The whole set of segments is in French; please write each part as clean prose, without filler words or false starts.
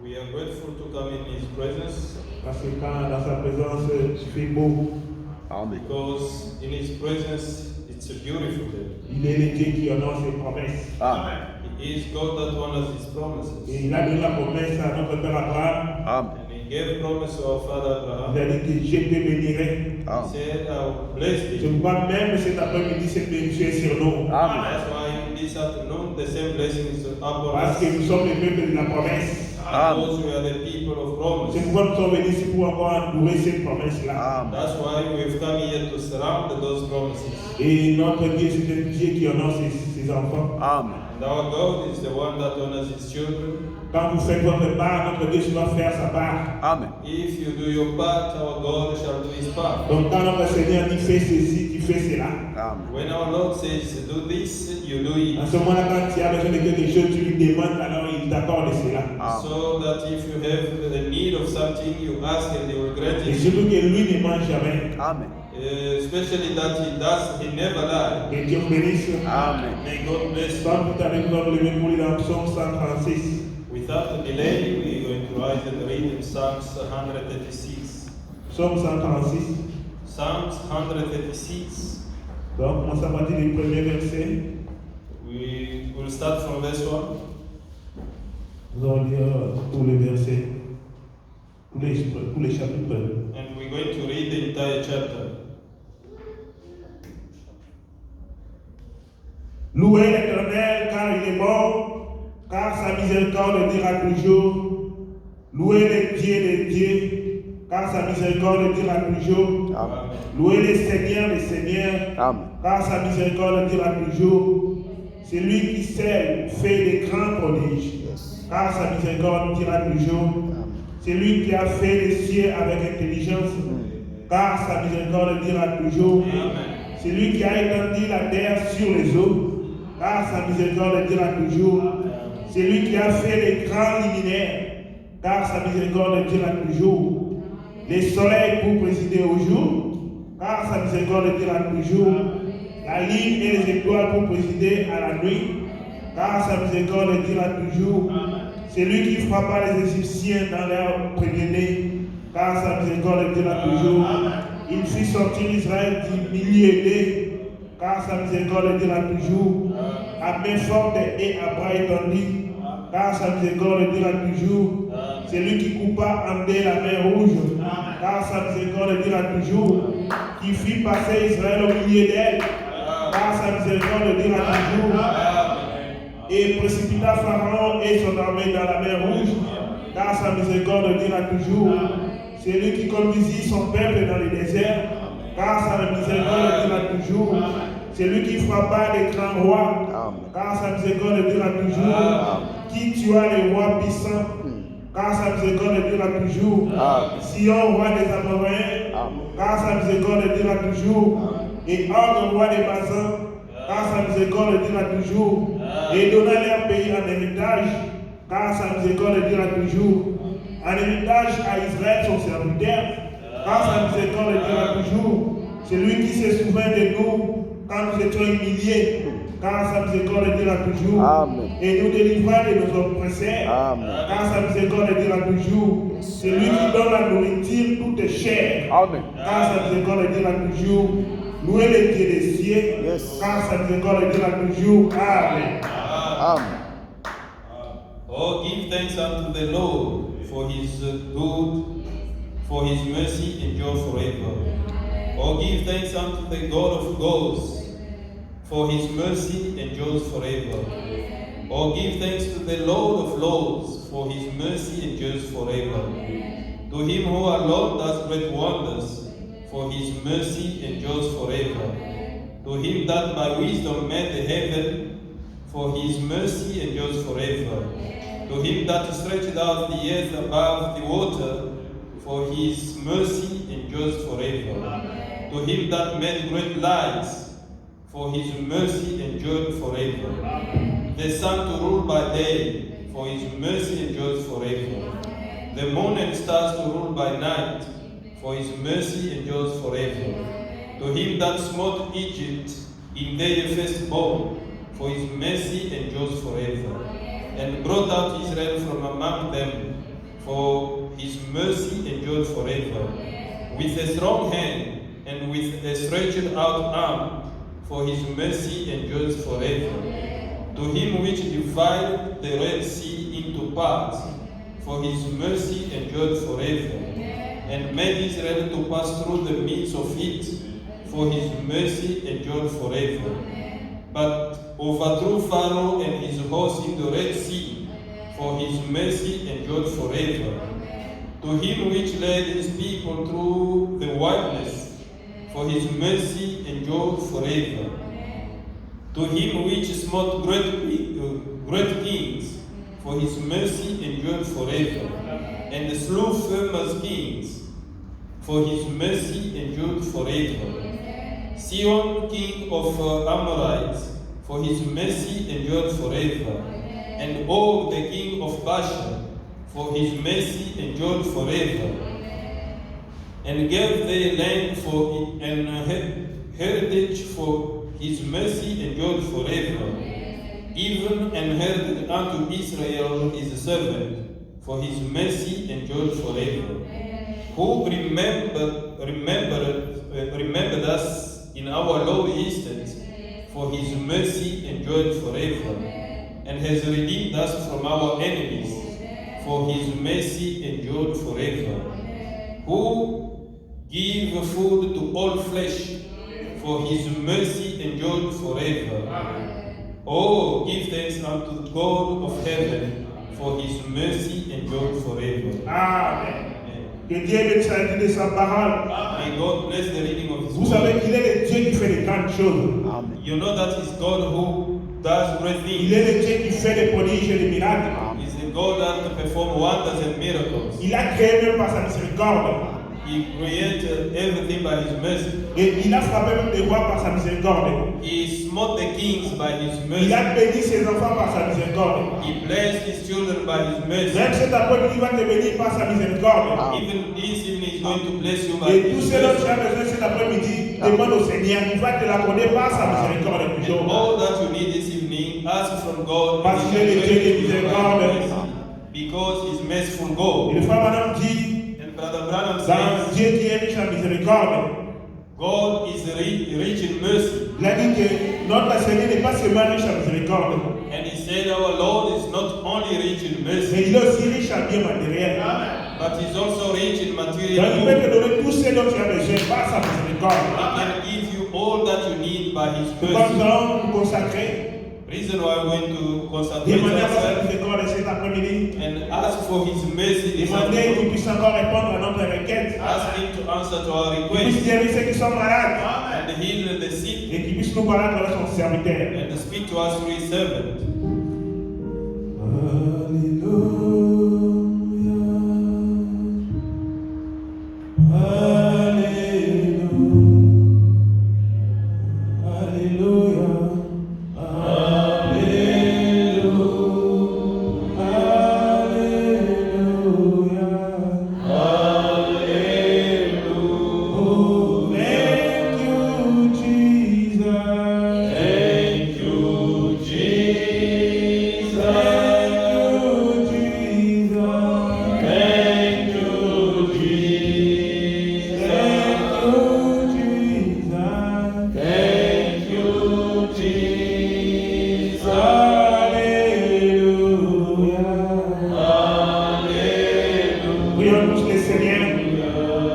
We are grateful to come in His presence. Parce que quand dans sa présence, il fait beau. Amen. Because in His presence, it's a beautiful day. Il est le Dieu qui honore ses promesses. Amen. He is God that honors His promises. Et il a donné la promesse à notre père Abraham. Amen. And He gave promise to our father Il Abraham. a dit que je te bénirai. He Amen. said, I will bless Je thee. crois même cet après-midi, cette bénédiction est sur nous. Amen. That's why this afternoon, the same blessing is upon Parce us. que nous sommes le peuple de la promesse. Because we are the people of C'est promise. pourquoi nous sommes venus ici pour encore endourer cette promesse-là. Amen. That's why we've come here to surround those promises. Et notre Dieu, c'est un Dieu qui honore ses enfants. Amen. And our God is the one that honors His children. Quand vous faites votre part, notre Dieu doit faire sa part. Amen. If you do your part, our God shall do His part. Donc quand notre Seigneur dit fais ceci, tu fais cela. Amen. When our Lord says do this, you do it. En ce moment-là, quand tu as besoin de quelque chose, tu lui demandes, alors il t'accorde cela. Amen. So that if you have the need of something, you ask and He will grant Et it. surtout que lui ne ment jamais. Amen. Especially that He never lies. Que Dieu vous bénisse. Amen. May God bless you. Sans tout avec nous, le même pour lui dans Psaume 136. Without delay, we are going to rise and read in Psalms 136. Psaume 136. Psalms 136. Donc, on s'en partir du premier verset. We will start from verse 1. Nous allons lire tous les versets, tous les chapitres. And we're going to read the entire chapter. Louez l'Éternel car il est bon, car sa miséricorde dira toujours. Louez le Dieu des dieux, car sa miséricorde dira toujours. Amen. Louez le Seigneur, Amen. car sa miséricorde dira toujours. C'est lui qui seul fait des grands prodiges, Yes. car sa miséricorde dira toujours. Amen. C'est lui qui a fait les cieux avec intelligence, car sa miséricorde dira toujours. Amen. C'est lui qui a étendu la terre sur les eaux, car sa miséricorde dira toujours. C'est lui qui a fait les grands luminaires, car sa miséricorde dira toujours. Les soleils pour présider au jour, car sa miséricorde dira toujours. La lune et les étoiles pour présider à la nuit, car sa miséricorde dira toujours. C'est lui qui frappa les Égyptiens dans leur premier-né, car sa miséricorde dira toujours. Il fit sortir Israël du milieu aidé, car sa miséricorde dira toujours. À main forte et à bras étendus, car sa miséricorde dira toujours. C'est lui qui coupa en deux la mer rouge, car sa miséricorde dira toujours. Qui fit passer Israël au milieu d'elle, car sa miséricorde dira toujours. Et précipita Pharaon et son armée dans la mer rouge, car sa miséricorde dira toujours. C'est lui qui conduisit son peuple dans le désert, car sa miséricorde dira toujours. C'est lui qui frappa les grands rois, Amen. car sa miséricorde dira toujours. Qui tua les rois puissants, car sa miséricorde dira toujours. Amen. Sion, roi des Amoréens, Amen. car sa miséricorde dira toujours. Et Og, roi des Basans, car sa miséricorde dira toujours. Et donna leur pays en héritage, car sa miséricorde dira toujours. En héritage à Israël son serviteur, car sa miséricorde dira toujours. C'est lui qui se souvient de nous quand nous étions humiliés, car sa miséricorde dira toujours. Amen. Et nous délivra de nos oppresseurs, Amen. car sa miséricorde dira toujours. C'est lui qui donne la nourriture toute chère, Amen. car sa miséricorde dira toujours. Louez le Dieu des cieux, Yes. car sa miséricorde dira toujours. Amen. Amen. Oh, give thanks unto the Lord for His good, for His mercy endure forever. Oh, give thanks unto the God of gods, for His mercy endures forever. Oh, give thanks to the Lord of lords, for His mercy endures forever. To Him who alone does great wonders, for His mercy endures forever. To Him that by wisdom made the heaven, for His mercy endures forever. To Him that stretched out the earth above the water, for His mercy endures forever. To Him that made great lights, for His mercy endured forever. The sun to rule by day, for His mercy endures forever. The moon and stars to rule by night, for His mercy endures forever. To Him that smote Egypt in their firstborn, for His mercy endures forever. and brought out Israel from among them, for his mercy endured forever. With a strong hand and with a stretched out arm, for his mercy endures forever. To him which divided the Red Sea into parts, for his mercy endured forever, and made Israel to pass through the midst of it, for his mercy endured forever. But overthrew Pharaoh and his host in the Red Sea, for his mercy endured forever. To him which led his people through the wilderness, for his mercy endured forever. To him which smote great kings, for his mercy endured forever, and slew famous kings, for his mercy endured forever. Sihon, king of Amorites, for his mercy endured forever, and Og, the king of Bashan, for his mercy endured forever, and gave their land for an heritage, for his mercy endured forever, even an heritage unto Israel his servant, for his mercy endured forever. Who remembered us in our low instance, for his mercy endured forever, and has redeemed us from our enemies, for his mercy endured forever. Who give food to all flesh, for his mercy endured forever. Oh, give thanks unto the God of heaven, for his mercy endured forever. Amen. Que Dieu bénisse de sa parole. May God bless the reading of his Vous word. savez qu'il est le Dieu qui fait des grandes choses. You know that is God who does great Il things. est le Dieu qui fait des prodiges et des miracles. He's the God that performs wonders and miracles. Il a créé même par sa miséricorde. He created everything by his mercy. Et il a frappé même des rois par sa miséricorde. He smote the kings by his Il mercy. a béni ses enfants par sa miséricorde. He blessed his children by his mercy. Même cet après-midi, il va te bénir par sa miséricorde. Even this evening is going to bless you by Et tout his ce dont tu mercy. as besoin cet après-midi, demande au Seigneur. Il va te l'accorder par sa miséricorde And toujours. all that you need this evening, ask from God. Parce and qu'il est le Dieu de he will miséricorde. grant you mercy. Because he's merciful Et God. le frère Madame dit, And Brother Branham dans says, Dieu qui est riche en miséricorde, God is rich in mercy. il a dit que notre Seigneur n'est pas seulement riche en miséricorde, And he said our Lord is not only rich in mercy, mais il est aussi riche en bien matériel. but he's also rich in Donc material il peut good. te donner tout ce dont tu as besoin par sa miséricorde. He can give you all that you need by his Comme nous mercy. allons nous consacrer, Reason why we're going to concentrate demander à sa ourselves miséricorde cet après-midi. and ask for his mercy this Demander qu'il afternoon. puisse encore répondre à notre requête. Ask him to answer to our Qu'il puisse request guérir ceux qui sont malades. and heal the sick Et qu'il puisse nous parler à travers son serviteur. and speak to us through his servant. Prions tous les Seigneurs.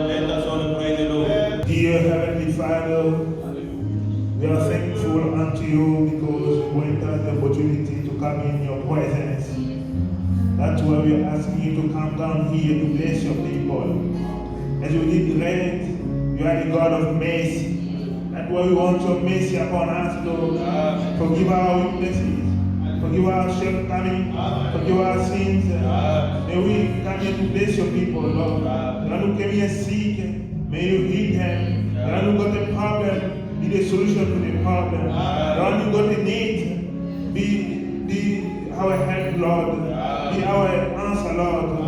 Let us all pray the Lord. Dear Heavenly Father, we are thankful unto you because we had the opportunity to come in your presence. That's why we are asking you to come down here to bless your people. As you did read, you are the God of mercy. That's why we want your mercy upon us, Lord. Forgive our weaknesses. Forgive our shortcomings. Forgive our sins. May we come here to bless your people, Lord. The one who came here sick, may you heal them. The one who got a problem, be the solution to the problem. The one who got a need, be our help, Lord. Be our answer, Lord.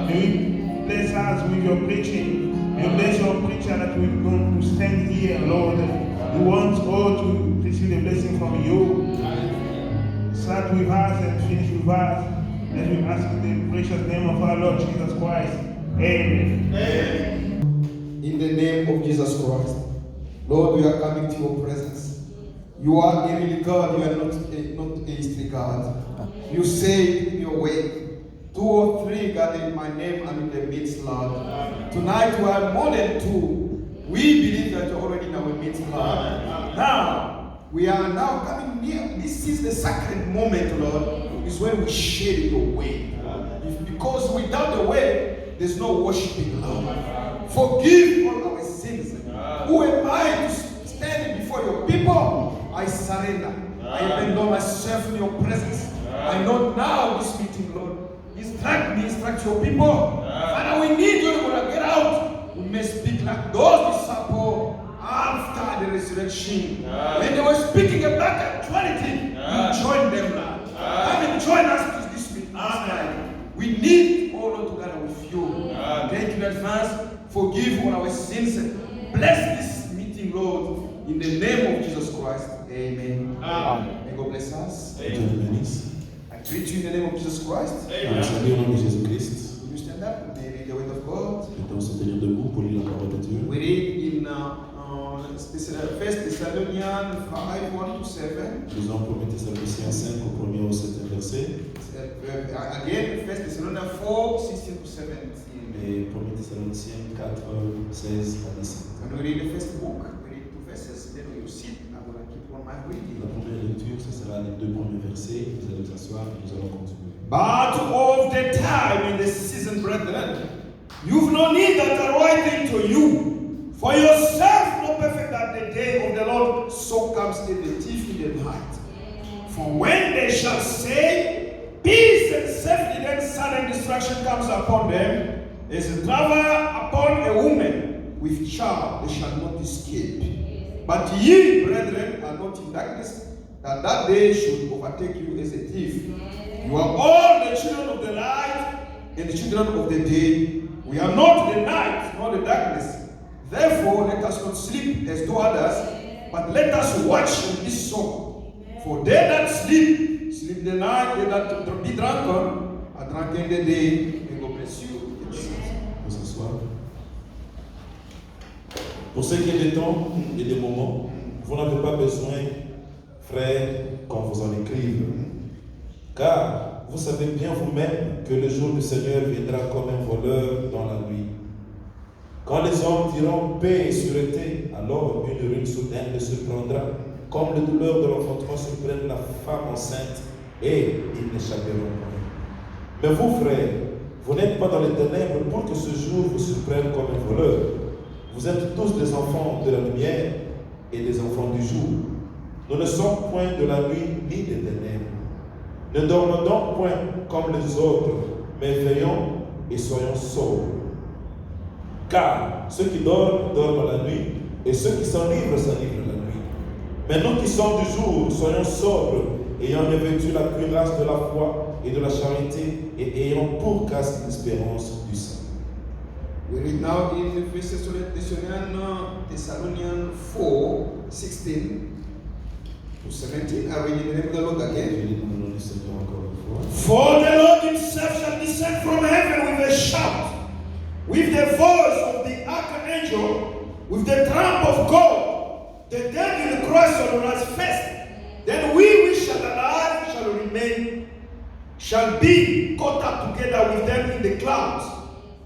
May you bless us with your preaching. May you bless your preacher that we're going to stand here, Lord. We want all to receive the blessing from you. start with us and finish with us. As we ask in the precious name of our Lord Jesus Christ. Amen. In the name of Jesus Christ. Lord, we are coming to your presence. You are a really God, you are not a history God. You say in your way, 2 or 3 gather in my name and in the midst, Lord. Tonight we are more than 2. We believe that you're already in our midst, Lord. Now, we are now coming near. This is the sacred moment, Lord. Is when we share your way. Because without the way, there's no worshiping, Lord. Forgive all our sins. Who am I to stand before your people? I surrender. I abandon myself in your presence. I know now this meeting, Lord. Instruct me, instruct your people. Father, we need you to get out. We may speak like those disciples after the resurrection. When they were speaking about actuality, you join them now. Come and join us to this meeting. We need all together with you. Thank you in advance. Forgive all our sins. Bless this meeting, Lord. In the name of Jesus Christ. Amen. May God bless us. I greet you in the name of Jesus Christ. Salut au nom de Jésus-Christ. Will you stand up and read the word of God? Mettons se tenir debout pour lire la parole de Dieu. We read in 1 Thessalonians 5, 1 to 7. Nous en 1 Thessaloniciens 5 au 1er au 7e verset. Again, 1 Thessalonians 4, 16 to 17. Et 1 Thessaloniciens 4, 16 à 17. When we read the first book, we read 2 verses, then we will sit. I'm going to keep on my reading. La première lecture, ce sera les 2 premiers versets. Vous allez vous asseoir et nous allons continuer. But of the time in the season, brethren, you've no need that I write to you. For yourself know perfect that the day of the Lord so comes in the thief in the night. For when they shall say, peace and safety, then sudden destruction comes upon them, as a traveler upon a woman with child, they shall not escape. But ye, brethren, are not in darkness, that day should overtake you as a thief. You are all the children of the light and the children of the day. We are not the night, nor the darkness. Therefore, let us not sleep as do others, but let us watch and be sober. For they that sleep, sleep the night. They that be drunken, are drunken the day. May God bless you. Vous asseoir. Pour ce qui est des temps et des moments, vous n'avez pas besoin, frères, qu'on vous en écrive. Car vous savez bien vous-même que le jour du Seigneur viendra comme un voleur dans la nuit. Quand les hommes diront paix et sûreté, alors une ruine soudaine les surprendra, comme les douleurs de l'enfantement surprennent la femme enceinte, et ils n'échapperont pas. Mais vous, frères, vous n'êtes pas dans les ténèbres pour que ce jour vous surprenne comme un voleur. Vous êtes tous des enfants de la lumière et des enfants du jour. Nous ne sommes point de la nuit ni des ténèbres. Ne dormons donc point comme les autres, mais veillons et soyons sobres. Car ceux qui dorment, dorment la nuit, et ceux qui s'enivrent, s'enivrent la nuit. Mais nous qui sommes du jour, soyons sobres, ayant revêtu la cuirasse de la foi et de la charité, et ayant pour casque l'espérance du salut. We read now in 1 Thessalonians 4, 16 to 17. I read in the name of the Lord again. For the Lord himself shall descend from heaven with a shout, with the voice of the archangel, with the trump of God. The dead will crush on us first. Then we which shall alive shall remain, shall be caught up together with them in the clouds,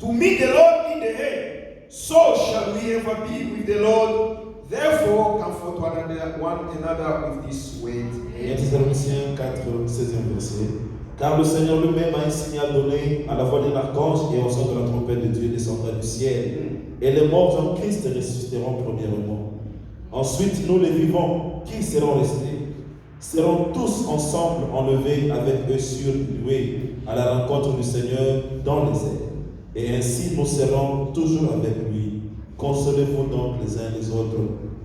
to meet the Lord in the air. So shall we ever be with the Lord. Therefore, comfort one another with this word. 1 Thessaloniciens 4, 16e verset. Car le Seigneur lui-même a un signal donné à la voix d'un archange et au son de la trompette de Dieu descendra du ciel. Et les morts en Christ ressusciteront premièrement. Ensuite, nous les vivants, qui seront restés, seront tous ensemble enlevés avec eux sur une nuée à la rencontre du Seigneur dans les airs. Et ainsi nous serons toujours avec lui. Consolez-vous donc les uns les autres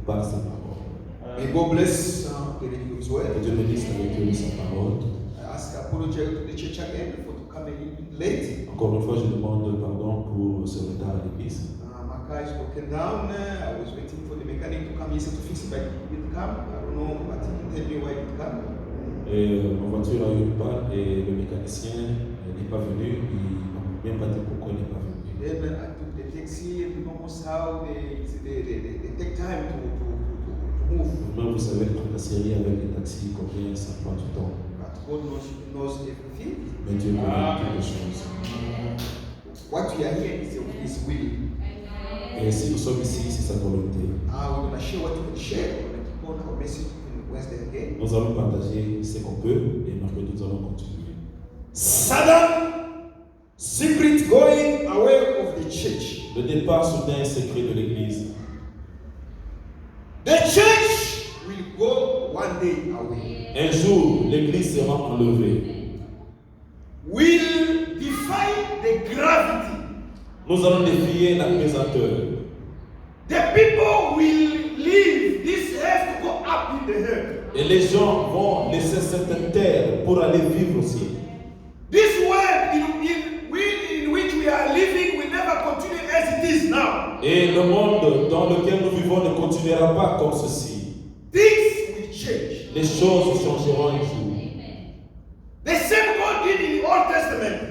par sa parole. May God bless the reading of His word. Que Dieu bénisse la lecture de sa parole. I ask apology to the church again for coming late. Encore une fois, je demande pardon pour ce retard à l'église. My car is broken down. I was waiting for the mechanic to come here to fix it, but he didn't come. I don't know, but he didn't tell me why he didn't come. Et ma voiture a eu une panne et le mécanicien n'est pas venu. Il m'a même pas dit pourquoi il n'est pas venu. Then I took the taxi and almost how they take time to move. Même vous savez, toute la série avec les taxis, combien ça prend du temps. But God knows everything. Mais Dieu connaît toutes les choses. What we are here is His will. Et si nous sommes ici, c'est sa volonté. We're going to share what we can share. We're going to keep on our message in Wednesday again. Nous allons partager ce qu'on peut et mercredi nous allons continuer. Sudden, secret going away of the church. Le départ soudain et secret de l'Église. The church will go one day away. Un jour, l'Église sera enlevée. Will defy the gravity. Nous allons défier la pesanteur. The people will leave this earth to go up in the air. Et les gens vont laisser cette terre pour aller vivre au ciel. This world in which we are living will never continue as it is now. Et le monde dans lequel nous vivons ne continuera pas comme ceci. Things will change. Les choses changeront un jour. The same God did in the Old Testament.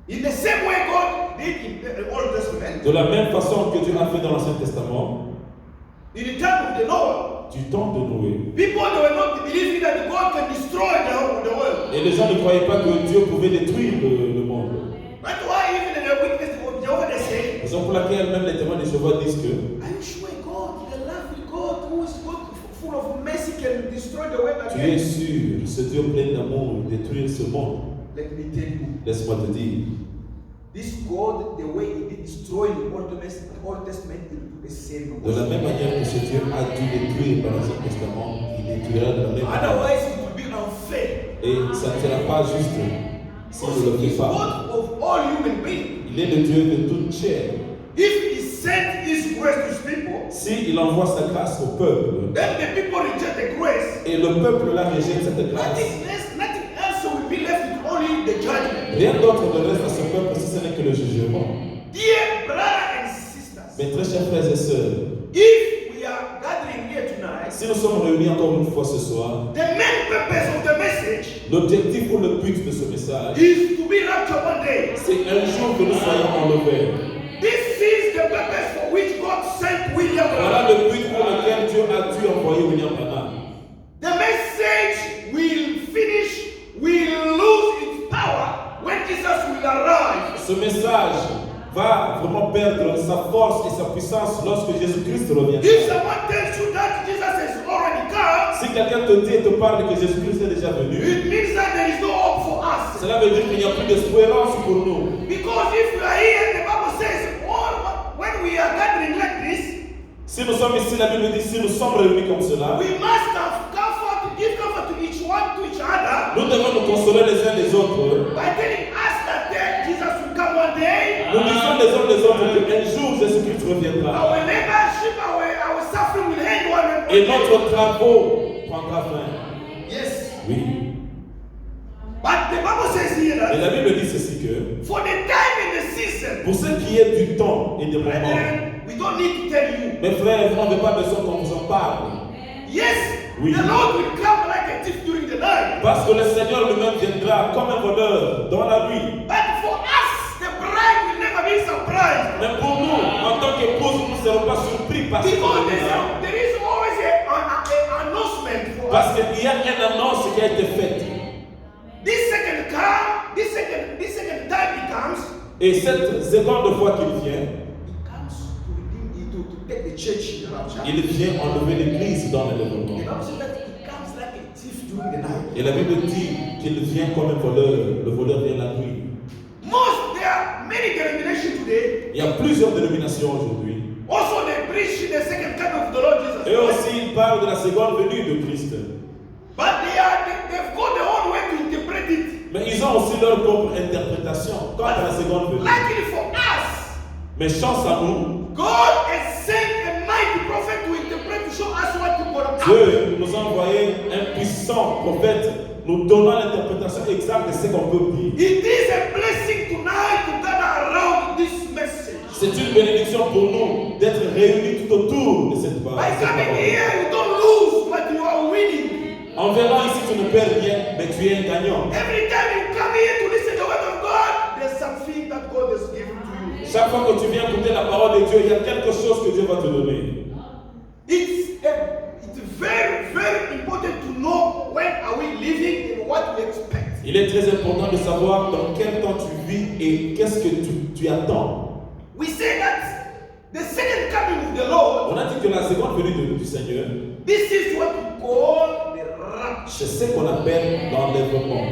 In the same way God did in the Old Testament. De la même façon que Dieu a fait dans l'Ancien Testament, In the time of the Noah, du temps de Noé, people they were not believing that God can destroy the world. et les gens ne croyaient pas que Dieu pouvait détruire le monde. That's why even in the witness of Jehovah they say, Raison pour laquelle même les témoins de Jéhovah disent que are you sure God, the lovely God who is good, full of mercy, can destroy the world tu es again? sûr, ce Dieu plein d'amour, détruire ce monde. Let me tell you, Laisse-moi te dire, this God, the way He did destroy the Old Testament, He will do the same. de la même manière que ce Dieu a dû détruire dans l'Ancien Testament, il détruira de la même manière. Otherwise, it will be unfair. Et ça ne sera pas juste si Because ne le He's fait pas. God of all human beings. Il est le Dieu de toute chair. If He sent His grace to His people, S'il envoie sa grâce au peuple, then the people reject the grace. et le peuple là rejette cette grâce, Nothing else will be left with only the judgment. rien d'autre ne reste à ce peuple si ce n'est que le jugement. Dear brothers and sisters, Mes très chers frères et sœurs, if we are gathering here tonight, si nous sommes réunis encore une fois ce soir, the main purpose of the message l'objectif ou le but de ce message, is to be raptured one day. c'est un jour que nous soyons enlevés. This is the purpose for which God sent William Voilà Branham. le but pour lequel Dieu a dû envoyer William Branham. The message will lose its power when Jesus will arrive. Ce message va vraiment perdre sa force et sa puissance lorsque Jésus-Christ reviendra. If someone tells you that Jesus has already come, Si quelqu'un te dit et te parle que Jésus-Christ est déjà venu, it means that there is no hope for us. cela veut dire qu'il n'y a plus d'espérance pour nous. Because if we are here, the Bible says, when we are gathering like this, Si nous sommes ici, la Bible dit, si nous sommes réunis comme cela, we must have comfort, give comfort to each one, to each other, nous devons nous consoler les uns les autres. by telling us that Jesus will come one day. Nous disons les uns les autres qu'un jour Jésus-Christ reviendra. Our membership, our suffering will end one Et day. notre travaux prendra fin. Yes. Oui. But the Bible says here Et that la Bible dit ceci que, for the time and the season, pour ce qui est du temps et des moments, brethren, we don't need to tell you. mes frères, vous n'avez pas besoin qu'on vous en parle. Yes, Oui. the Lord will come like a thief during the night. Parce que le Seigneur lui-même viendra comme un voleur dans la nuit. But for us, the bride will never be surprised. Mais pour nous, en tant qu'épouse, nous ne serons pas surpris par ce Because qu'il there is always an announcement for us. Parce qu'il y a une annonce qui a été faite. This second time he comes, Et cette seconde fois qu'il vient, he comes to redeem it, to take the church in the rapture. il vient enlever l'église dans l'enlèvement. The Bible says that he comes like a thief during the night. Et la Bible dit qu'il vient comme un voleur. Le voleur vient la nuit. There are many denominations today. Il y a plusieurs dénominations aujourd'hui. Also, they preach the second coming of the Lord Jesus Et Christ. aussi, ils parlent de la seconde venue de Christ. But they've got their own way to interpret it. Mais ils ont aussi leur propre interprétation quant à la seconde venue. Luckily for us, Mais chance à nous, God has sent a mighty prophet to interpret, to show us what to go on. Dieu nous a envoyé un puissant prophète nous donnant l'interprétation exacte de ce qu'on peut dire. It is a blessing tonight to gather around this message. C'est une bénédiction pour nous d'être réunis tout autour de cette By parole. coming here, you don't lose, but you are winning. En venant ici, tu ne perds rien, mais tu es un gagnant. Every time you come here to listen to the word of God, there's something that God has given to you. Chaque fois que tu viens écouter la parole de Dieu, il y a quelque chose que Dieu va te donner. It's very, very important to know when are we living and what we expect. Il est très important de savoir dans quel temps tu vis et qu'est-ce que tu attends. We say that the second coming of the Lord, On a dit que la seconde venue du Seigneur, this is what we call the rapture. c'est ce qu'on appelle l'enlèvement.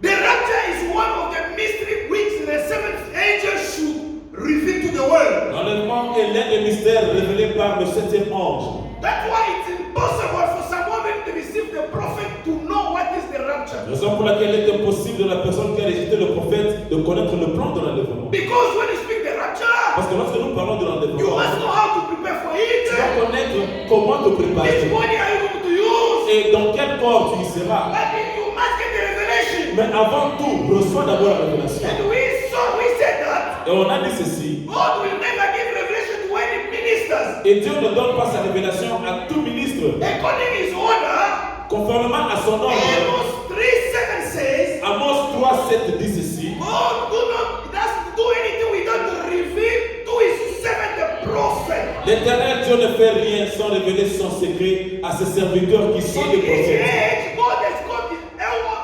The rapture is one of the mysteries which the seventh angel should reveal to the world. L'enlèvement est l'un des mystères révélés par le septième ange. That's why it's impossible for someone to receive the prophet to know what is the rapture. Raison pour laquelle il est impossible de la personne qui a rejeté le prophète de connaître le plan de l'enlèvement. Because when you speak the rapture, Parce que lorsque nous parlons de you l'enlèvement, must know how to prepare for tu it. dois connaître comment te Which préparer body are you going to use? et dans quel corps tu y seras. But you must get the revelation. Mais avant tout, reçois d'abord la révélation. And we said that Et on a dit ceci. God will never give revelation to any ministers. Et Dieu ne donne pas sa révélation à tout ministre. According to his order, Conformément à son ordre, Amos 3:7 says, Amos 3:7 dit ceci. God doesn't do anything without reveal to his servant the prophet. L'Éternel Dieu ne fait rien sans révéler son secret à ses serviteurs qui sont In des his prophètes. age, God has got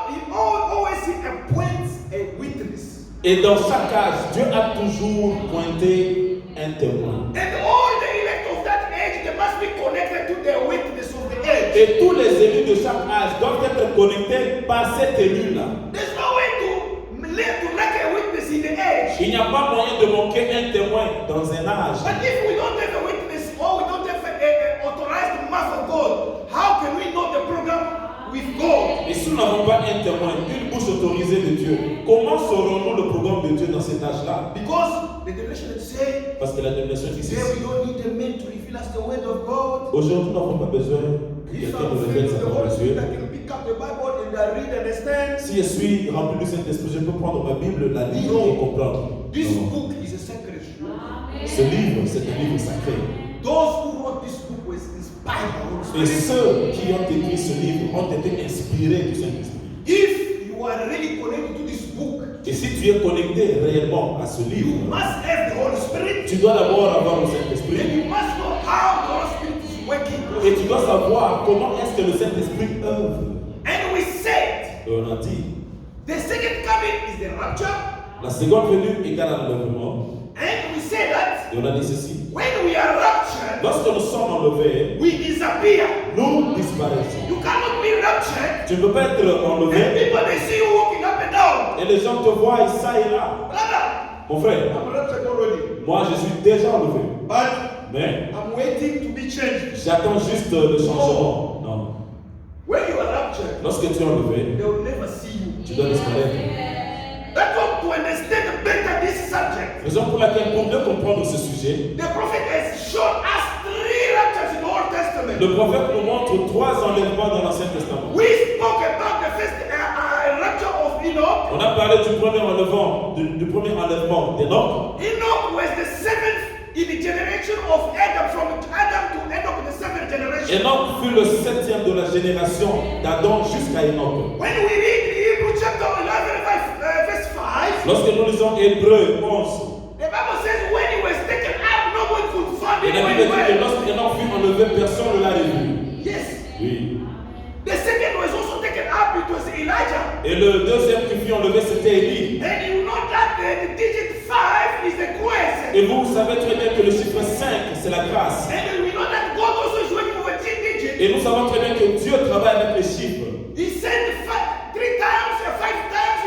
he always appoints a witness. Et dans chaque âge, Dieu a toujours pointé un témoin. And all the elect of that age, they must be connected to the witness of the age. Et tous les élus de chaque âge doivent être connectés par cet élu-là. There's no way to lack a witness in the age. Il n'y a pas moyen de manquer un témoin dans un âge. But if we don't have a witness or we don't have an authorized mouth of God, how can we know the program with God? Et si nous n'avons pas un témoin, une bouche autorisée de Dieu, comment saurons-nous le programme de Dieu dans cet âge-là? Because the generation that say, Parce que la dénomination dit we ceci. don't need a man to reveal us the word of God. Aujourd'hui, nous n'avons pas besoin que If quelqu'un I'm nous filled révèle with sa the parole Holy de Dieu. Spirit, I can pick up the Bible and I read and understand. Si je suis rempli du Saint-Esprit, je peux prendre ma Bible, la lire et comprendre. This Non. book is a sacred. Ce livre, c'est un livre sacré. Those who wrote this book was inspired by the Holy Et Spirit. ceux qui ont écrit ce livre ont été inspirés du Saint-Esprit. If you are really connected to this book, Et si tu es connecté réellement à ce you livre, must have the Holy Spirit. tu dois d'abord avoir le And Saint-Esprit. you must know how the Holy Spirit is working. Et tu dois savoir comment est-ce que le Saint-Esprit œuvre. And we said, Et on a dit, the second coming is the rapture. la seconde venue égale à l'enlèvement. And we say that Et on a dit ceci. when we are raptured, Lorsque nous sommes enlevés, we disappear. nous disparaissons. You cannot be raptured. Tu ne peux pas être And enlevé people they see you walking up and down. et les gens te voient ça et là. Brother, Mon frère, I'm raptured already. moi je suis déjà enlevé. But Mais I'm waiting to be changed. j'attends juste le changement. Non. When you are raptured, Lorsque tu es enlevé, they will never see you. tu dois disparaître. That's why to understand better this subject, Raison pour laquelle, pour mieux comprendre ce sujet, the prophet has shown us 3 raptures in the Old Testament. le prophète nous montre 3 enlèvements dans l'Ancien Testament. We spoke about the first rapture of Enoch. On a parlé du premier enlèvement, du premier enlèvement d'Enoch. Enoch was the 7th in the generation of Adam, from Adam to Enoch, the 7th generation. Enoch fut le 7e de la génération d'Adam jusqu'à Enoch. When we read Hebrew chapter 11, verse 5, Lorsque nous lisons Hébreux 11, the Bible says when he was taken up, no one could find et him la Bible dit que anywhere. lorsque Enoch fut enlevé, personne ne l'a revu. Yes. Oui. The second was also taken up, it was Elijah. Et le deuxième qui fut enlevé, c'était Élie. And you know that the digit 5 is the grace. Et vous savez très bien que le chiffre 5, c'est la grâce. And we know that God also is working with 10 digits. Et nous savons très bien que Dieu travaille avec les chiffres. He sent 3 times, 5 times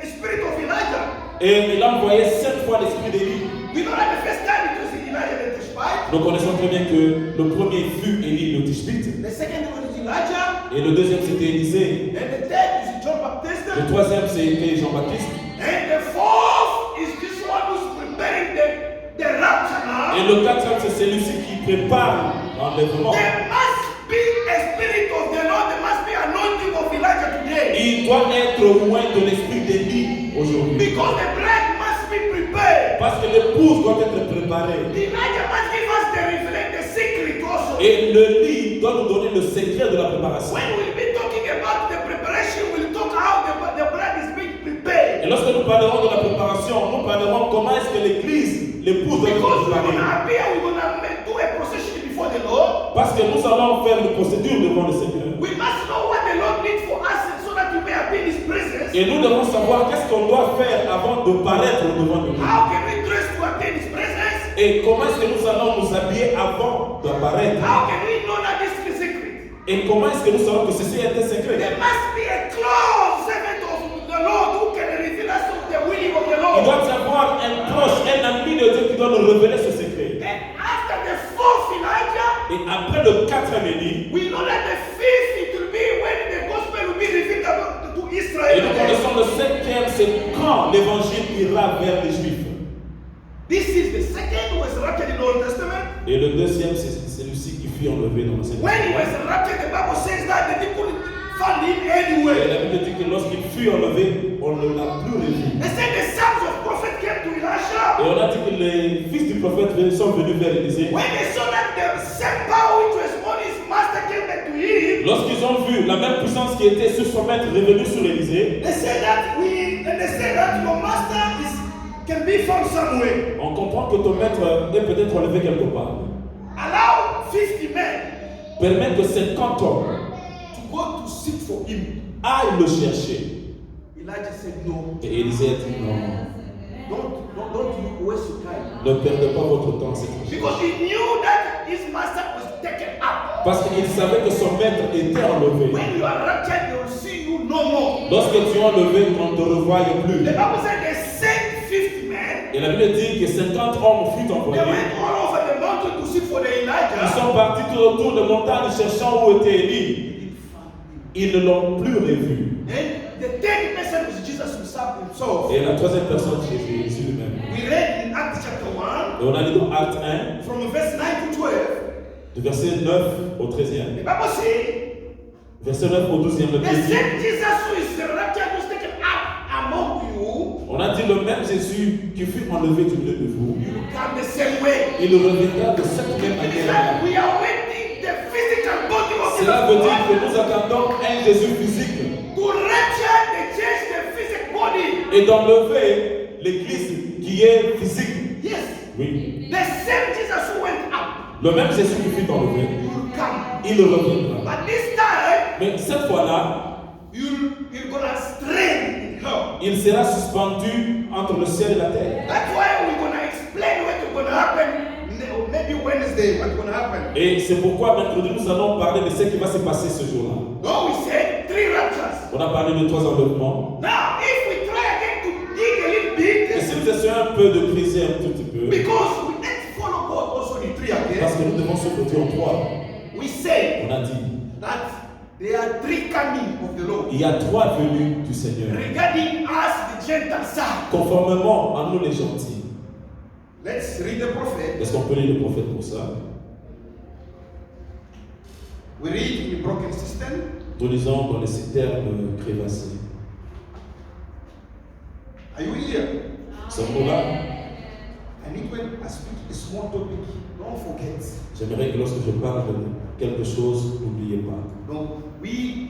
the spirit of Elijah. Et il a envoyé 7 fois l'esprit d'Élie. We know that the first time it was Elijah the Tishbite. Nous connaissons très bien que le premier fut Élie le Tishbite. The second one is Elijah. Et le deuxième c'était Élisée. And the third is John Baptist. Le troisième c'était Jean-Baptiste. And the fourth is this one who's preparing the rapture now. Et le quatrième c'est celui-ci qui prépare l'enlèvement. There must be a spirit of the Lord. There must be anointing of Elijah today. Il doit être loin de l'esprit d'Élie aujourd'hui. Because the bride must be prepared. Parce que l'épouse doit être préparée. Elijah must give us the secret also. Et le lit doit nous donner le secret de la préparation. When we'll be talking about the preparation, we'll talk how the bread is being prepared. Et lorsque nous parlerons de la préparation, nous parlerons comment est-ce que l'église, l'épouse doit Because être we're préparée. gonna appear, we're gonna do a procession before the Lord. Parce que nous allons faire une procédure devant le Seigneur. We must know what the Lord needs for us so that we may appear in His presence. Et nous devons savoir qu'est-ce qu'on doit faire avant de paraître devant lui. How can we dress to appear in His presence? Et comment est-ce que nous allons nous habiller avant d'apparaître. How can we know that this is a secret? Et comment est-ce que nous savons que ceci est un secret. There must be a close servant of the Lord who can reveal us of the willing of the Il Lord. doit y avoir un proche, un ami de Dieu qui doit nous révéler ce secret. And after the fourth Elijah, Et après le 4e Élie, we know that the fifth it will be when the gospel will be revealed to et Israel. nous connaissons le 5e, c'est quand l'évangile ira vers les Juifs. This is the second who was raptured in the Old Testament. Et le 2e, c'est celui-ci qui fut enlevé dans l'Ancien When he was Testament. raptured, the Bible says that they couldn't find him Et anywhere. la Bible dit que lorsqu'il fut enlevé, on ne l'a plus revu. They said the sons of prophet came to Elisha. Et on a dit que les fils du prophète sont venus vers Élisée. When they saw that the same power which was on his master came back to him, Lorsqu'ils ont vu la même puissance qui était sur son maître revenue sur Élisée, they said that your master can be found somewhere. on comprend que ton maître est peut-être enlevé quelque part. Allow 50 men Permet que 50 hommes to go to seek for him. aillent le chercher. Elijah said, no, Et Élisée a dit non, don't you waste your time. ne perdez pas votre temps. C'est trop. Because he knew that his master was taken up. Parce qu'il savait que son maître était enlevé. When you are raptured, they will see you no more. Lorsque tu es enlevé, on ne te revoit plus. The Bible said they sent 50 men. Et la Bible dit que 50 hommes furent They envoyés. went all over the mountain to seek for the Ils Elijah. sont partis tout autour de montagnes cherchant où était Élie. They didn't find him. Ils ne l'ont plus revu. And the third person was Jesus himself. Et la troisième personne, c'est Jésus lui-même. We read in Acts chapter 1, Et on a lu dans Acte 1, from verse 9 to 12. du verset 9 au 13e. The Bible says, Verset 9 au 12e. Le the Bible dit, same Jesus who is raptured was taken up among you. on a dit le même Jésus qui fut enlevé du milieu de vous. You will come the same way. Il reviendra de cette même It is manière. like we are waiting the physical body of Cela veut dire que Jesus nous attendons un Jésus physique to rapture the church, the physical body. et d'enlever l'église qui est physique. Yes. Oui. The same Jesus who went up, Le même Jésus qui fut enlevé, you will come. il reviendra. But this time, Mais cette fois-là, you're gonna strain in hell. il sera suspendu entre le ciel et la terre. That's why we're gonna explain what's gonna happen. Maybe Wednesday, what's gonna happen. Et c'est pourquoi mercredi nous allons parler de ce qui va se passer ce jour-là. No, we said 3 raptures. On a parlé de 3 enlèvements. Now, if we try again to dig a little Et bit, si nous essayons un peu de briser un tout petit peu, because we need to follow God also in 3 parce again, que nous devons se produire en 3, we say on a dit, that there are 3 coming of the Lord. il y a 3 venues du Seigneur. Regarding us, the gentle side. Conformément à nous les gentils. Let's read the prophet. Est-ce qu'on peut lire le prophète pour ça? We read in broken system. Nous lisons dans les citernes crévassées. Are you here? Sommes-nous là? I need when I speak a small topic, don't forget. J'aimerais que lorsque je parle de quelque chose, n'oubliez pas. Donc, we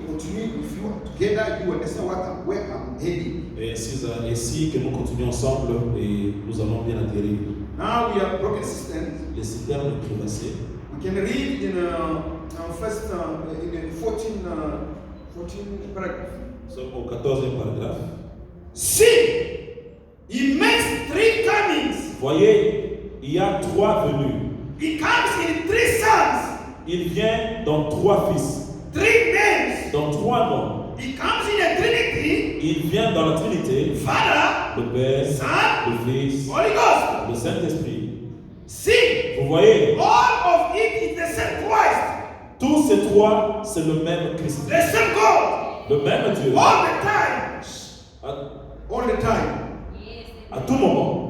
continue with you together. You understand where I'm heading. Et si que nous continuons ensemble et nous allons bien atterrir. Now we have broken systems. Les citernes crévassées. We can read in first in the 14 paragraph. Nous sommes au 14e paragraphe. See, he makes 3 comings. Voyez, il y a 3 venues. He comes in 3 sons, Il vient dans 3 fils, 3 names. dans 3 noms. He comes in a Trinity, Il vient dans la Trinité, Father, le Père, Son, le Fils, Holy Ghost. le Saint-Esprit. See, Vous voyez, all of it is the same Christ, tous ces 3, c'est le même Christ. the same God, Le même Dieu. all the time. À, All the time. à tout moment.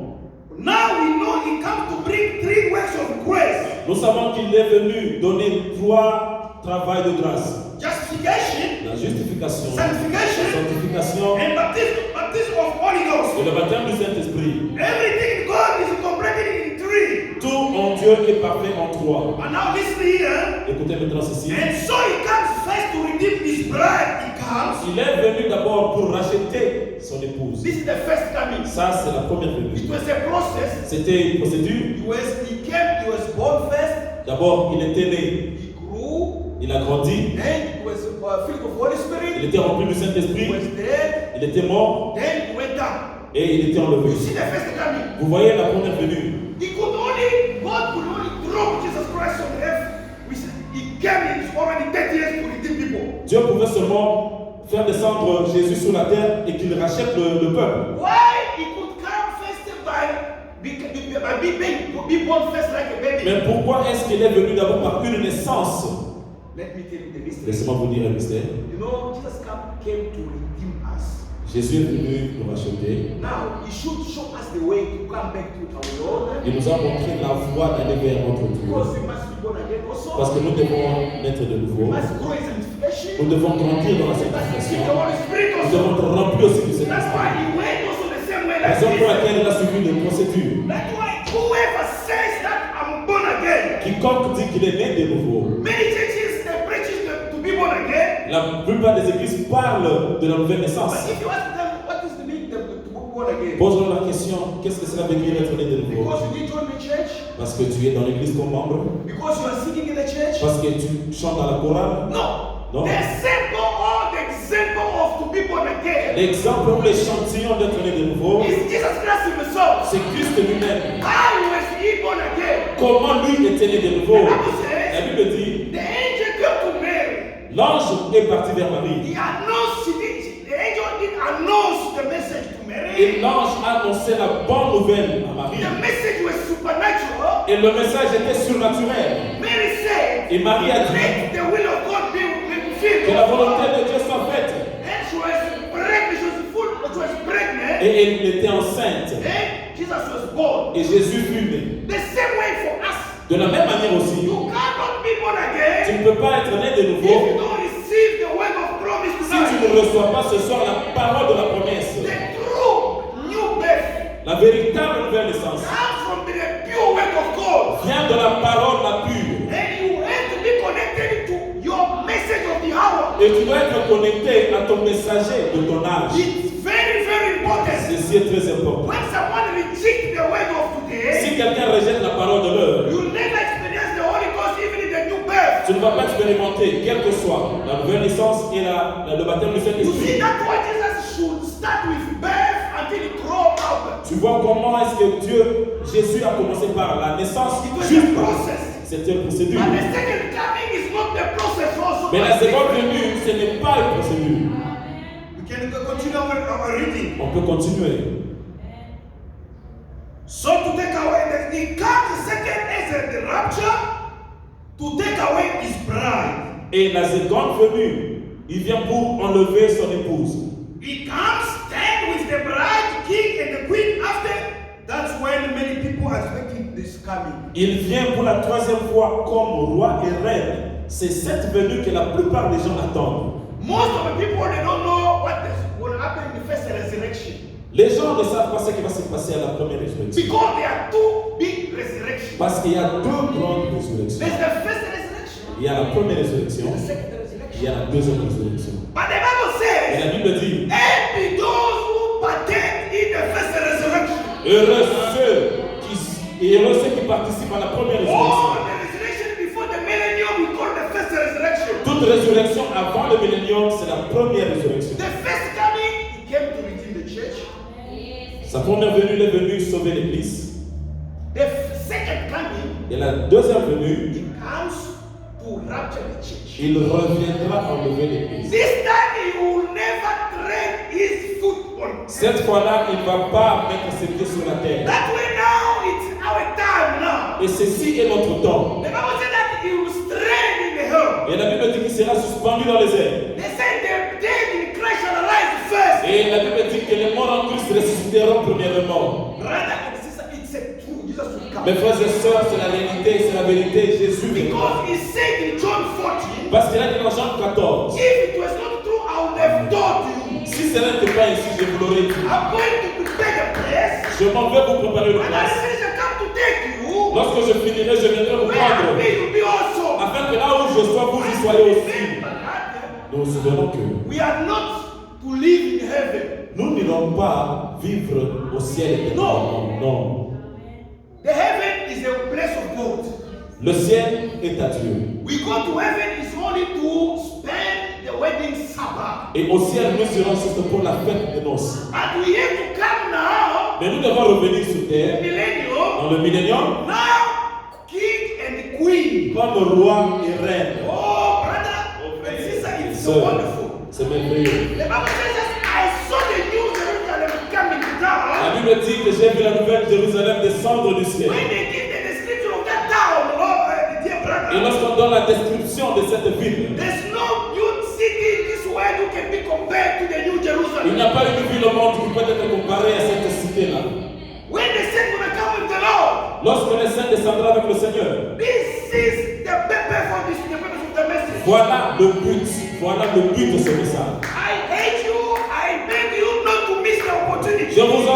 Now we know he comes to bring 3 works of grace. Nous savons qu'il est venu donner 3 travails de grâce. Justification, La justification, la sanctification, sanctification and baptism of Holy Ghost. et le baptême du Saint-Esprit. Everything in God is completed in 3. Tout en Dieu est est parfait en toi. And now listen here. Écoutez maintenant ceci. And so he comes first to redeem his bride. He comes. Il est venu d'abord pour racheter son épouse. This is the first coming. Ça, c'est la première It venue. was a process. C'était une procédure. He was born first. D'abord, il était né. He grew. Il a grandi. Then he was filled with Holy Il Spirit. était rempli du He Saint-Esprit. was dead. Il était mort. Then he went down. Et il était enlevé. You see the first coming. Vous voyez la première venue. God could only drop Jesus Christ on earth. He came in already 30 years to redeem people. Dieu pouvait seulement faire descendre Jésus sur la terre et qu'il rachète le peuple. Why he could come first by being born first like a baby? Mais pourquoi est-ce qu'il est venu d'abord par une naissance? Let me tell you the mystery. Laissez-moi vous dire un mystère. You know, Jesus came to redeem us. Jésus est venu nous racheter. Now, he should show us the way to come back to our Lord. Il nous a montré la voie d'aller vers notre Dieu. Because we must be born again also. Parce que nous devons naître de We nouveau. must grow in sanctification. Nous devons grandir dans la We must receive sanctification. the Holy Spirit Nous also. devons être remplis aussi du That's why Saint-Esprit. he went also the same way like Raison pour this. laquelle il a suivi une procédure. That's why whoever says that I'm born again, Quiconque dit qu'il est né de nouveau. many churches they preach to be born again. La plupart des églises parlent de la nouvelle naissance. But if you ask them what is the meaning to be born again, Pose-leur la question, qu'est-ce que cela veut dire être né de nouveau? because you did join the church, Parce que tu es dans l'église comme membre? because you are singing in the church. Parce que tu chantes dans la chorale? No. No. The example or the example of to be born again L'exemple ou l'échantillon d'être né de nouveau, is Jesus Christ himself. c'est Christ lui-même. How was he born again? Comment lui était né de nouveau? The Bible says, La Bible dit, the angel came to Mary. l'ange est parti vers Marie. He announced, the angel did announce the message to Mary. Et l'ange a annoncé la bonne nouvelle à Marie. The message was supernatural. Et le message était surnaturel. Mary said, Et Marie a dit let the will of God be que la fulfilled. volonté de Dieu soit faite. And she was pregnant. She was pregnant. Et elle était enceinte. And Jesus was born. Et Jésus fut né. The same way for us. De la même manière aussi, You cannot be born tu again ne peux pas être né de if you nouveau don't receive the word of promise si tu tonight. ne reçois pas ce soir la parole de la promesse. The true new birth La véritable nouvelle naissance comes from the pure word of God. vient de la parole la pure. And you have to be connected to your message of the hour. Et tu dois être connecté à ton messager de ton âge. It's very, very important. Ceci est très important. When someone rejects the word of today, Si quelqu'un rejette la parole de l'heure, you'll never experience the Holy Ghost even in the new birth. tu ne vas pas expérimenter, quelle que soit la nouvelle naissance et le baptême du You see, Saint-Esprit. that's why Jesus should start with birth until he grow out. Tu vois comment est-ce que Jésus a commencé par la naissance It was a juste. process. C'était une procédure. And the second coming is not the process also. Mais la seconde venue, ce n'est pas une procédure. We can continue our reading. On peut continuer. So to take away, he comes the second as the rapture to take away his bride. Et la seconde venue, il vient pour enlever son épouse. He comes stand with the bride, king and the queen after. That's when many people are expecting this coming. Il vient pour la troisième fois comme roi et reine. C'est cette venue que la plupart des gens attendent. Most of the people, they don't know what will happen in the first resurrection. Les gens ne savent pas ce qui va se passer à la première résurrection. Because there are two big resurrections. Parce qu'il y a deux grandes résurrections. There's the first resurrection, Il y a la première résurrection, the second il y resurrection. a la deuxième résurrection. But the Bible Et says, la Bible dit, happy those who partake in the first resurrection. heureux ceux qui participent à la première résurrection. Oh, the resurrection before the millennium, we call the first resurrection. Toute résurrection avant le millénium, c'est la première résurrection. The first coming, he came to redeem the church. Sa première venue, il est venu sauver l'église. The second coming, Et la deuxième venue, he comes to rapture the church. il reviendra enlever l'église. This time, he will never tread his foot on. Cette fois-là, il ne va pas mettre ses pieds sur la terre. That way now, it's our time now. Et ceci est notre temps. The Bible said that he will strand in the hell. Et la Bible dit qu'il sera suspendu dans les airs. They said the dead in Christ shall arise first. Et la Bible dit que les morts en Christ ressusciteront premièrement. Brother and sister, it's a true. Jesus will come. Mes frères et sœurs, c'est la réalité, c'est la vérité. Jésus viendra. Because he said in John 14, Parce qu'il a dit dans Jean 14, if it was not true, I would have told you. si ce n'était pas ainsi, je vous l'aurais dit. I'm going to prepare the place. Je m'en vais vous préparer le And I place. shall come to take you. Lorsque je finirai, je viendrai vous where I prendre. will be also. Afin que là où je sois, vous y soyez aussi. Remember that Nous nous souvenons que we are not to live in heaven. nous n'irons pas vivre au ciel éternellement. Non. The heaven is a place of God. Le ciel est à Dieu. We go to heaven is only to spend the wedding supper. Et au ciel, nous irons juste pour la fête de noces. But we have to come now, Mais nous devons revenir sur terre, millennium, dans le millénium, now king and queen. comme roi et reine. Oh, brother and sister, it's so Sœur, wonderful. c'est merveilleux. The Bible says that I saw the new Jerusalem coming La down. Bible dit que j'ai vu la nouvelle Jérusalem descendre du ciel. When they give the description of that town, oh, dear Et brother, lorsqu'on donne la description de cette ville, there's no new city in this world who can be compared to the new il Jerusalem. n'y a pas une ville au monde qui peut être comparée à cette cité-là. When the saints will come with the Lord, Lorsque les saints descendront avec le Seigneur, this is the purpose for this, the purpose of the message. voilà le but de ce message. I hate you, I beg you not to miss the opportunity. Je vous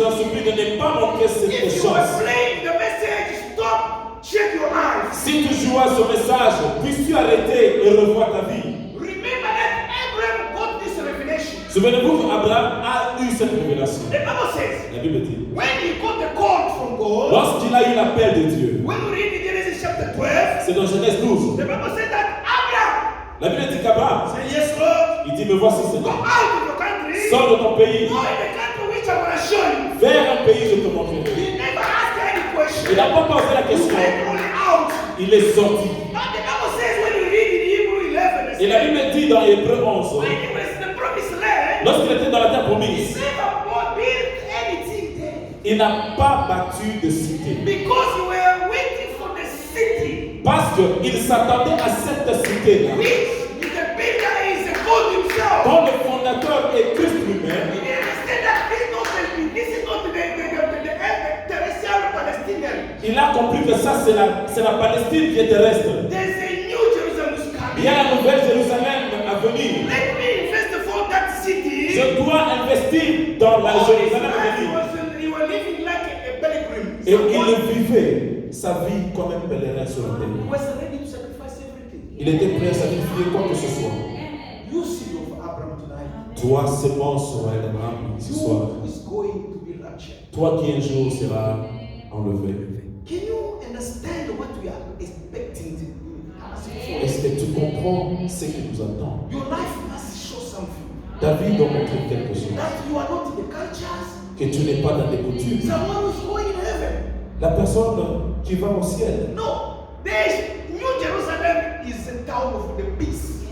en supplie de ne pas manquer cette If you are chance. playing the message, stop, check your eyes. Si tu joues à ce message, puisses-tu arrêter et revoir ta vie. Remember that Abraham got this revelation. Souvenez-vous qu'Abraham a eu cette révélation. The Bible says, La Bible dit, when he got the call from God, lorsqu'il a eu l'appel de Dieu, when we read in Genesis chapter 12, c'est dans Genèse 12, the Bible says that Abraham la Bible dit qu'Abraham, said, yes, Lord, il dit, me voici go Seigneur, out of your country, sors de ton pays, go in the country which I'm going to show you. vers un pays, je te montrerai. He never asked any Il question. n'a pas posé la He question, went only out. il est sorti. But the Bible says when you read in Hebrew 11, Et la Bible dit dans Hébreux 11, when he was in the promised land, lorsqu'il était dans la terre he promise, never built anything there. il n'a pas battu de cité. Because we were waiting for the city, Parce qu'il s'attendait à cette cité-là, which the builder is God himself. dont le fondateur est Christ lui-même. He didn't understand that this is not the terrestrial Palestinian. Il a compris que ça, c'est la Palestine qui est terrestre. There's a new Jerusalem Il coming. y a la nouvelle Jérusalem à venir. Let me invest for that city. Je dois investir dans la All his Jérusalem à life venir. he was living like a pilgrim. Et il vivait sa vie comme un pèlerin sur la He terre. was ready to sacrifice everything. Il était prêt à sacrifier quoi que ce soit. You seed of Abraham tonight. Toi, semence sera d'Abraham ce soir. You is going to be raptured. Toi qui un jour seras enlevé. Can you understand what we are expecting to happen? Est-ce que tu comprends ce qui nous attend? Your life must show something. Ta vie doit montrer quelque chose. That you are not in the cultures. Que tu n'es pas dans des coutumes. Someone who is going in heaven. La personne qui va au ciel. No. New Jerusalem is a town of the peace.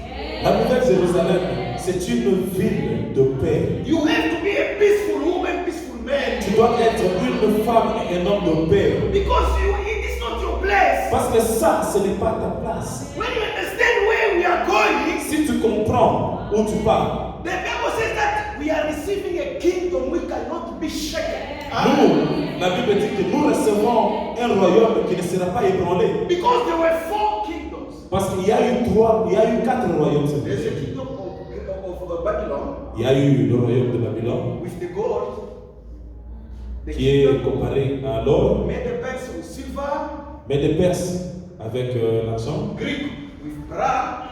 La nouvelle Jérusalem, c'est une ville de paix. You have to be a peaceful woman, peaceful man. Tu dois être une femme et un homme de paix. Because it is not your place. Parce que ça, ce n'est pas ta place. When you understand where we are going, Si tu comprends où tu pars, the Bible says that we are receiving a kingdom which cannot be shaken. nous, la Bible dit que nous recevons un royaume qui ne sera pas ébranlé. Because there were 4 kingdoms. Parce qu'il y a eu 4 royaumes. There's a kingdom of Babylon Il y a eu le royaume de Babylone, with the gold. The qui est kingdom comparé à l'or, made the Perse with silver, mais des Perses avec l'argent, Greek with brass.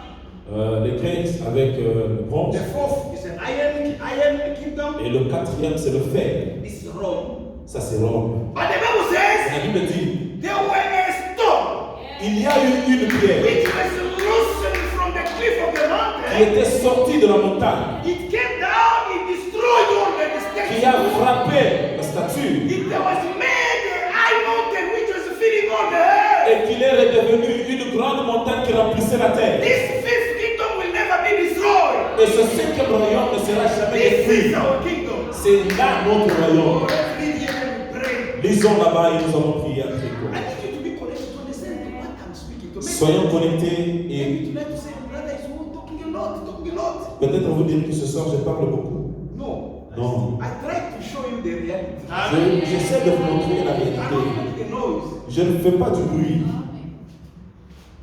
les Grecs avec le bronze, The 4th is an iron kingdom. et le 4e c'est le fer. This is Rome. Ça c'est Rome. But the Bible says La Bible dit, there were a stone il y a eu une pierre which was loosened from the cliff of the qui mountain. était sortie de la montagne, It came down, it destroyed all the qui a statues. frappé la statue, It was made a high mountain which was filling all the earth. et qu'il est redevenu une grande montagne qui remplissait la terre. This 5th kingdom will never be destroyed. Et ce 5e royaume ne sera jamais This détruit. is our kingdom. C'est là notre royaume. Let's read here and pray. Lisons là-bas et nous allons prier après. I need you to be connected to understand what I'm speaking to. Soyons connectés Maybe et tonight you say, brother, is talking a lot. peut-être vous direz que ce soir je parle beaucoup. No. Non. I try to show you the reality. J'essaie de vous montrer la I'm réalité. not making a noise. Je ne fais pas du bruit.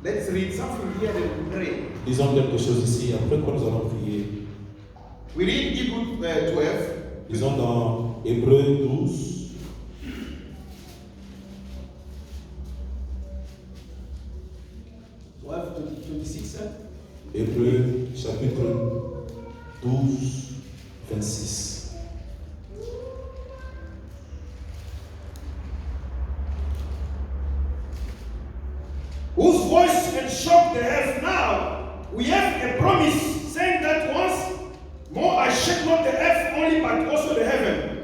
Let's read something here and pray. Disons quelque chose ici, après quoi nous allons prier. We read Hebrew 12. Disons dans Hébreux 12. Hébreux chapitre 12, 26. Whose voice can shock the earth now? We have a promise saying that once more I shake not the earth only but also the heaven.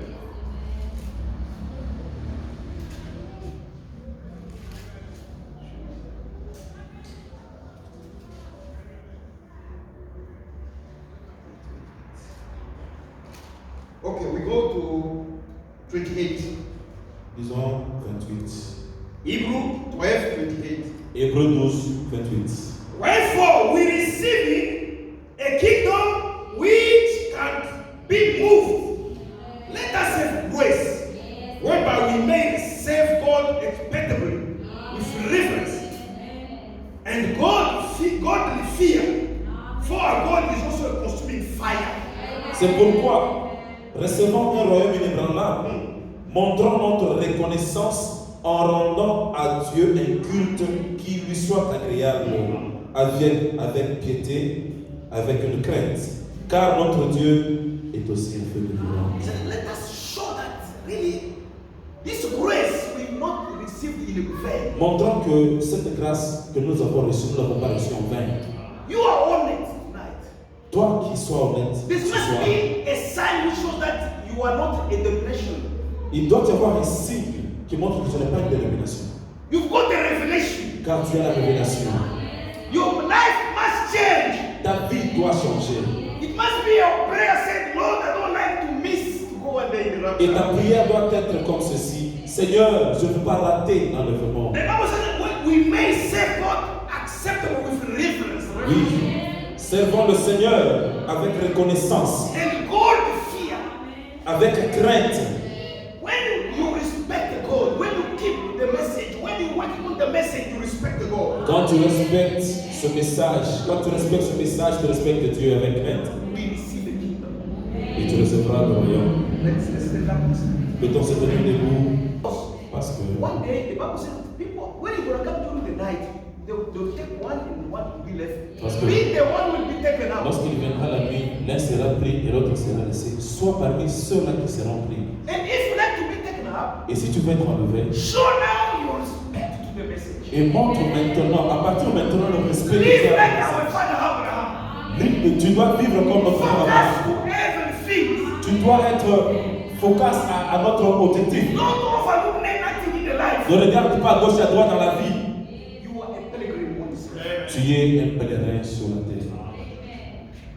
Okay, we go to 28. Disons 28. Hebrew 12, 28. Hébreux 12, 28. Wherefore we receive a kingdom which can be moved. Let us have grace, whereby we may serve God expectably with reverence and godly fear. For our God is also a consuming fire. C'est pourquoi, recevons un royaume inébranlable, montrons notre reconnaissance en rendant à Dieu un culte qui lui soit agréable, avec piété, avec une crainte, car notre Dieu est aussi un feu dévorant. He said, let us show that really this grace we not received in vain. Montrons que cette grâce que nous avons reçue, nous ne l'avons pas reçue en vain. You are on it tonight. Toi qui sois honnête This ce must soir, be a sign which shows that you are not a denomination. il doit y avoir un signe qui montre que ce n'est pas une dénomination, You've got the revelation. car tu as la révélation. Your life must change. Ta vie doit changer. It must be your prayer said, Lord, I don't like to miss to go one day in the Et ta rapture. prière doit être comme ceci. Seigneur, je ne veux pas rater l'enlèvement. The Bible says that we may serve God acceptable with reverence. Oui, servons le Seigneur avec reconnaissance, And God fear. avec crainte. When you respect God, when you keep the message, when you work on the message, you respect God. Quand tu respectes ce message, tu respectes Dieu avec crainte. We receive the kingdom. Et tu recevras le royaume. Let's stand up. Peut-on se tenir debout? Parce que One day, the Bible says, people, when you will come during the night, they'll take one and one will be left. Parce que- Me, the one will be taken out. lorsqu'il viendra la nuit, l'un sera pris et l'autre sera laissé. Sois parmi ceux-là qui seront pris. And if you like to be taken out, Et si tu veux être enlevé, show now your respect to the message. et montre maintenant, à partir de maintenant, le respect de Live Dieu. like our father Abraham. Tu dois vivre comme notre Focus Abraham. to everything. Tu dois être focus à notre objectif. Don't overlook anything in the life. Ne regarde pas à gauche et à droite dans la vie. You are a pilgrim on this earth. Tu es un pèlerin sur la terre.